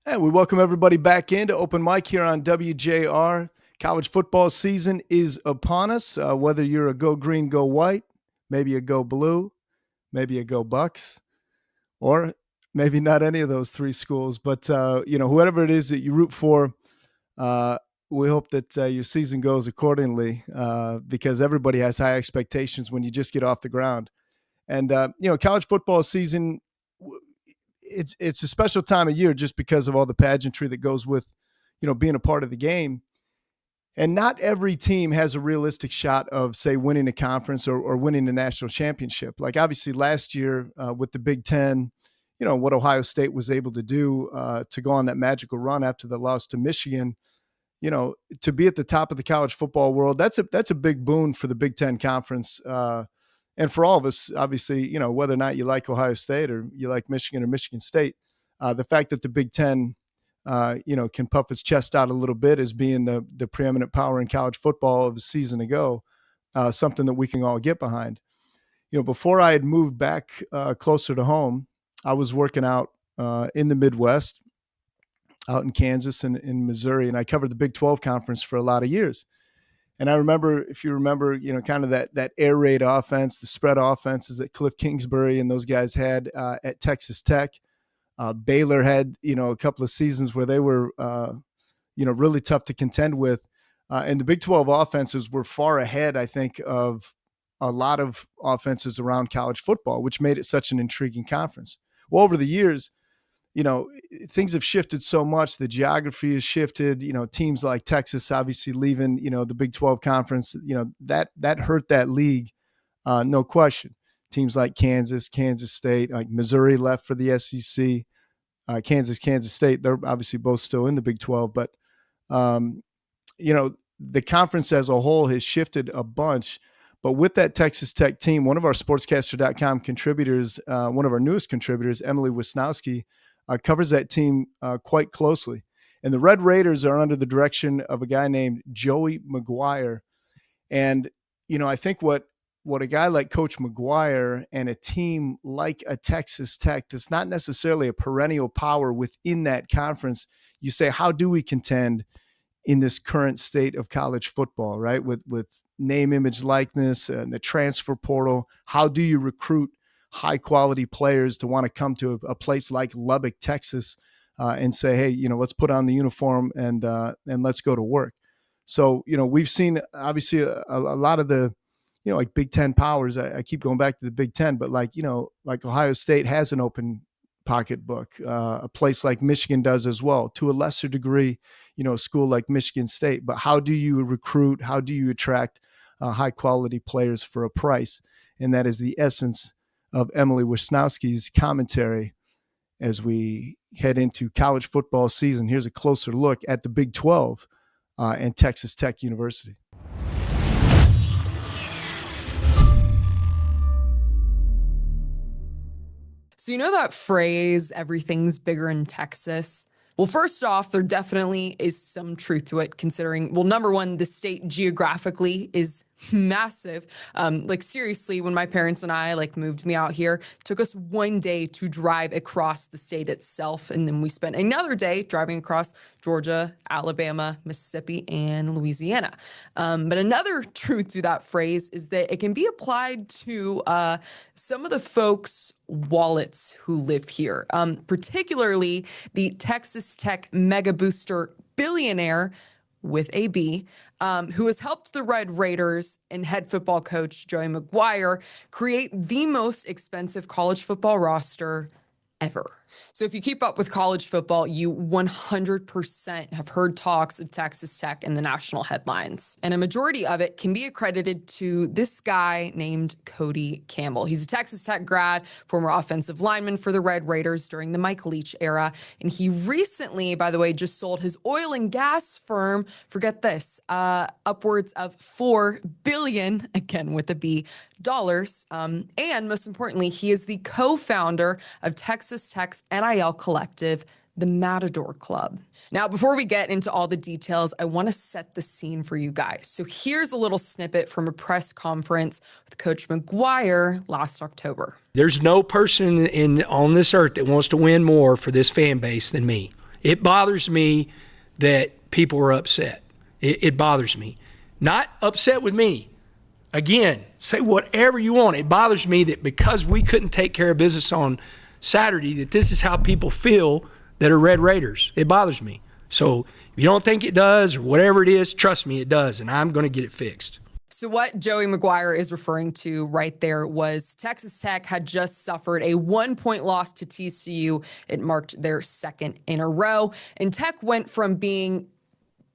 And we welcome everybody back into Open Mic here on WJR. College football season is upon us. Whether you're a go green, go white, maybe a go blue, maybe a go Bucks, or maybe not any of those three schools. But whoever it is that you root for, we hope that your season goes accordingly because everybody has high expectations when you just get off the ground. And college football season, it's a special time of year just because of all the pageantry that goes with, being a part of the game. And not every team has a realistic shot of, say, winning a conference or winning a national championship. Like obviously last year with the Big Ten, what Ohio State was able to do to go on that magical run after the loss to Michigan, to be at the top of the college football world, that's a big boon for the Big Ten Conference. And for all of us, obviously, whether or not you like Ohio State or you like Michigan or Michigan State, the fact that the Big Ten, can puff its chest out a little bit as being the preeminent power in college football of a season ago, something that we can all get behind. Before I had moved back closer to home, I was working out in the Midwest, out in Kansas and in Missouri, and I covered the Big 12 conference for a lot of years. And I remember, if you remember, kind of that air raid offense, the spread offenses that Cliff Kingsbury and those guys had at Texas Tech. Baylor had, a couple of seasons where they were, really tough to contend with. And the Big 12 offenses were far ahead, I think, of a lot of offenses around college football, which made it such an intriguing conference. Well, over the years, things have shifted so much. The geography has shifted. Teams like Texas obviously leaving, the Big 12 conference, that hurt that league, no question. Teams like Kansas State, like Missouri left for the SEC, Kansas State, they're obviously both still in the Big 12. But, the conference as a whole has shifted a bunch. But with that Texas Tech team, one of our SportsCaster.com contributors, one of our newest contributors, Emily Wisniewski, covers that team quite closely. And the Red Raiders are under the direction of a guy named Joey McGuire. And, I think what a guy like Coach McGuire and a team like a Texas Tech that's not necessarily a perennial power within that conference, you say, how do we contend in this current state of college football, right? With name, image, likeness, and the transfer portal, how do you recruit high quality players to want to come to a place like Lubbock, Texas, and say, hey, let's put on the uniform and let's go to work. So, we've seen obviously a lot of the, like Big Ten powers. I keep going back to the Big Ten, but like Ohio State has an open pocketbook, a place like Michigan does as well, to a lesser degree, a school like Michigan State. But how do you recruit? How do you attract high quality players for a price? And that is the essence of Emily Wisniewski's commentary as we head into college football season. Here's a closer look at the Big 12 and Texas Tech University. So you know that phrase, everything's bigger in Texas? Well, first off, there definitely is some truth to it, considering, well, number one, the state geographically is massive. Seriously, when my parents and I moved me out here, it took us one day to drive across the state itself. And then we spent another day driving across Georgia, Alabama, Mississippi, and Louisiana. But another truth to that phrase is that it can be applied to some of the folks' wallets who live here, particularly the Texas Tech mega booster billionaire with a B, who has helped the Red Raiders and head football coach Joey McGuire create the most expensive college football roster ever. So if you keep up with college football, you 100% have heard talks of Texas Tech in the national headlines. And a majority of it can be accredited to this guy named Cody Campbell. He's a Texas Tech grad, former offensive lineman for the Red Raiders during the Mike Leach era. And he recently, by the way, just sold his oil and gas firm, forget this, upwards of $4 billion, again with a B, dollars. And most importantly, he is the co-founder of Texas Tech's NIL collective, the Matador Club. Now, before we get into all the details, I want to set the scene for you guys. So here's a little snippet from a press conference with Coach McGuire last October. There's no person on this earth that wants to win more for this fan base than me. It bothers me that people are upset. It bothers me. Not upset with me. Again, say whatever you want. It bothers me that because we couldn't take care of business on Saturday, that this is how people feel that are Red Raiders. It bothers me. So if you don't think it does or whatever it is, trust me, it does, and I'm going to get it fixed. So what Joey McGuire is referring to right there was Texas Tech had just suffered a 1-point loss to TCU. It marked their second in a row. And Tech went from being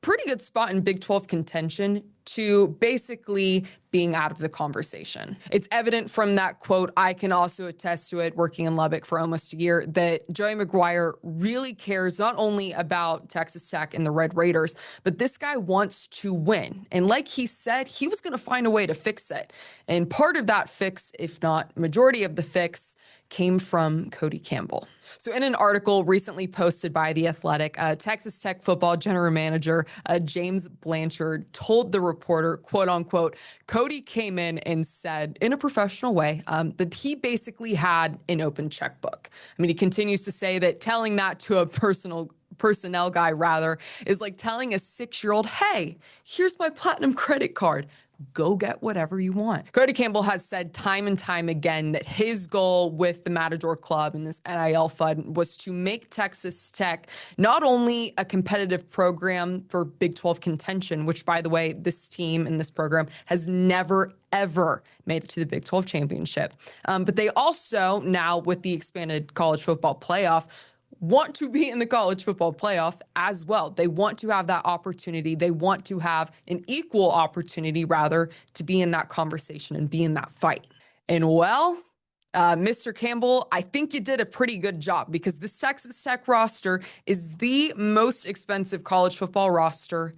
pretty good spot in Big 12 contention to basically being out of the conversation. It's evident from that quote, I can also attest to it, working in Lubbock for almost a year, that Joey McGuire really cares not only about Texas Tech and the Red Raiders, but this guy wants to win. And like he said, he was going to find a way to fix it. And part of that fix, if not majority of the fix, came from Cody Campbell. So in an article recently posted by The Athletic, Texas Tech football general manager James Blanchard told the reporter, quote unquote, Cody came in and said in a professional way that he basically had an open checkbook. I mean, he continues to say that telling that to a personnel guy rather is like telling a 6-year-old, hey, here's my platinum credit card. Go get whatever you want. Cody Campbell has said time and time again that his goal with the Matador Club and this NIL fund was to make Texas Tech not only a competitive program for Big 12 contention, which, by the way, this team and this program has never, ever made it to the Big 12 championship. But they also, now with the expanded college football playoff, want to be in the college football playoff as well. They want to have that opportunity. They want to have an equal opportunity, rather, to be in that conversation and be in that fight. And well, Mr. Campbell, I think you did a pretty good job because this Texas Tech roster is the most expensive college football roster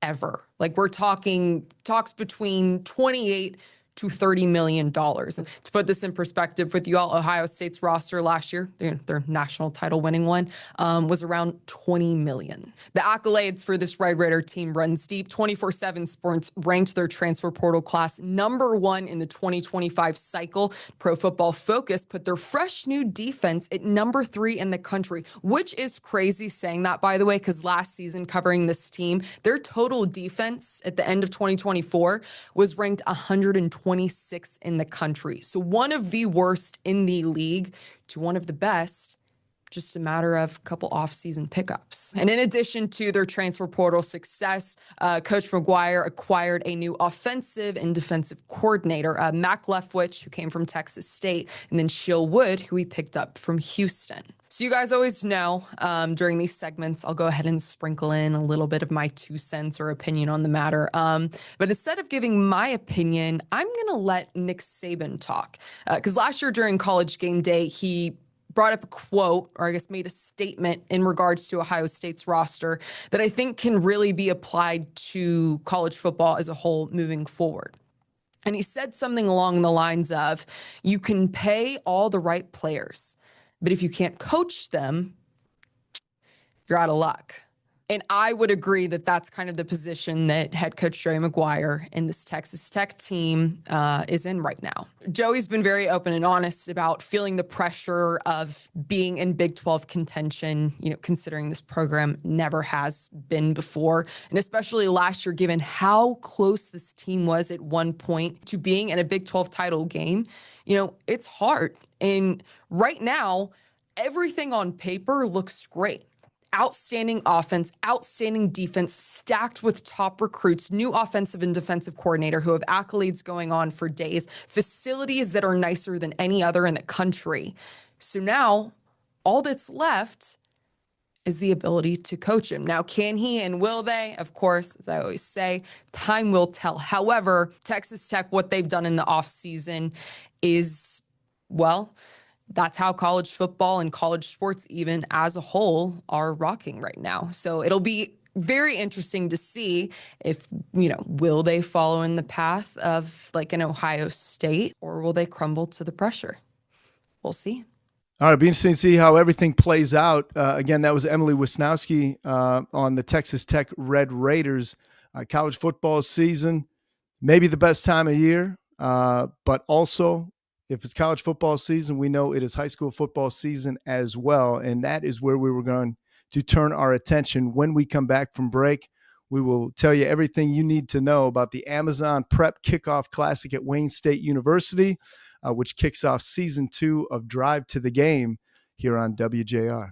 ever. Like, we're talking talks between 28 to $30 million. And to put this in perspective with you all, Ohio State's roster last year, their national title winning one, was around $20 million. The accolades for this Red Raider team runs deep. 24/7 Sports ranked their transfer portal class #1 in the 2025 cycle. Pro Football Focus put their fresh new defense at #3 in the country, which is crazy saying that, by the way, because last season covering this team, their total defense at the end of 2024 was ranked 126th in the country. So one of the worst in the league to one of the best, just a matter of a couple offseason pickups. And in addition to their transfer portal success, Coach McGuire acquired a new offensive and defensive coordinator, Mac Leftwich, who came from Texas State, and then Shiel Wood, who he picked up from Houston. So you guys always know during these segments, I'll go ahead and sprinkle in a little bit of my 2 cents or opinion on the matter. But instead of giving my opinion, I'm going to let Nick Saban talk. Because last year during College Game Day, he brought up a quote, or I guess made a statement in regards to Ohio State's roster that I think can really be applied to college football as a whole moving forward. And he said something along the lines of, you can pay all the right players, but if you can't coach them, you're out of luck. And I would agree that that's kind of the position that head coach Joey McGuire and this Texas Tech team is in right now. Joey's been very open and honest about feeling the pressure of being in Big 12 contention, considering this program never has been before. And especially last year, given how close this team was at one point to being in a Big 12 title game, it's hard. And right now, everything on paper looks great. Outstanding offense, outstanding defense, stacked with top recruits, new offensive and defensive coordinator who have accolades going on for days, facilities that are nicer than any other in the country. So now all that's left is the ability to coach him. Now, can he and will they? Of course, as I always say, time will tell. However, Texas Tech, what they've done in the offseason is, well, that's how college football and college sports even as a whole are rocking right now. So it'll be very interesting to see if, will they follow in the path of like an Ohio State, or will they crumble to the pressure? We'll see. All right, it'll be interesting to see how everything plays out. Again, that was Emily Wisniewski on the Texas Tech Red Raiders. College football season, maybe the best time of year, but also, if it's college football season, we know it is high school football season as well, and that is where we were going to turn our attention. When we come back from break, we will tell you everything you need to know about the Amazon Prep Kickoff Classic at Wayne State University, which kicks off Season 2 of Drive to the Game here on WJR.